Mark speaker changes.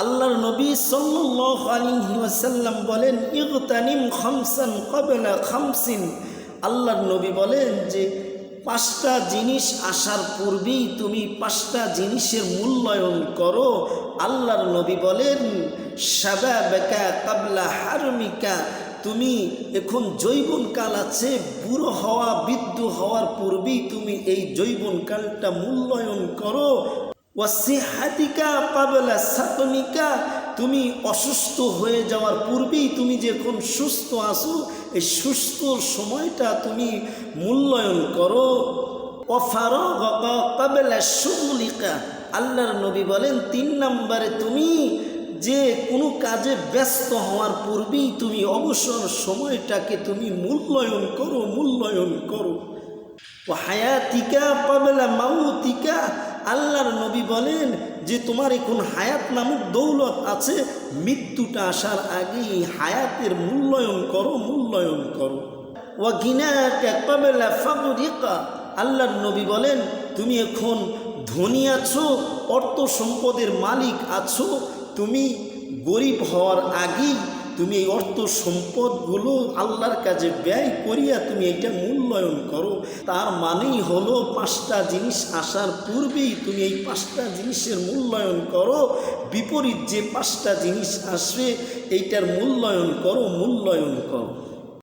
Speaker 1: আল্লাহর নবী সাল্লাল্লাহু আলাইহি ওয়াসাল্লাম বলেন, ইগতানিম খামসান ক্বাবলা খামসিন। আল্লাহর নবী বলেন যে 5টা জিনিস আসার পূর্বেই তুমি 5টা জিনিসের মূল্যায়ন করো। আল্লাহর নবী বলেন, শাবাবাকা ক্বাবলা হারমিকা, তুমি এখন যৌবনকাল আছে, বুড়ো হওয়া বৃদ্ধ হওয়ার পূর্বেই তুমি এই যৌবনকালটা মূল্যায়ন করো। ওয়াসিহাতিকা ক্বাবলা সাকমিকা, তুমি অসুস্থ হয়ে যাওয়ার পূর্বেই তুমি যখন সুস্থ আছো, এই সুস্থ সময়টা তুমি মূল্যায়ন করো। ওয়াফারাগাকা ক্বাবলা শুগলিকা, আল্লাহর নবী বলেন 3 নম্বরে তুমি যে কোনো কাজে ব্যস্ত হওয়ার পূর্বেই তুমি অবসর সময়টাকে তুমি মূল্যায়ন করো। ও হায়াতিকা ক্বাবলা মাউতিকা, আল্লাহর নবী বলেন যে তোমার এখন হায়াত নামক দৌলত আছে, মৃত্যুটা আসার আগেই হায়াতের মূল্যায়ন করো। ও গিনাকা ক্বাবলা ফাকরিকা, আল্লাহর নবী বলেন তুমি এখন ধনী আছো, অর্থ সম্পদের মালিক আছো, তুমি গরিব হওয়ার আগেই তুমি এই অর্থ সম্পদগুলো আল্লাহর কাজে ব্যয় করিয়া তুমি এটা মূল্যায়ন করো। তার মানেই হলো 5টা জিনিস আসার পূর্বেই তুমি এই 5টা জিনিসের মূল্যায়ন করো, বিপরীত যে 5টা জিনিস আসবে এইটার মূল্যায়ন করো।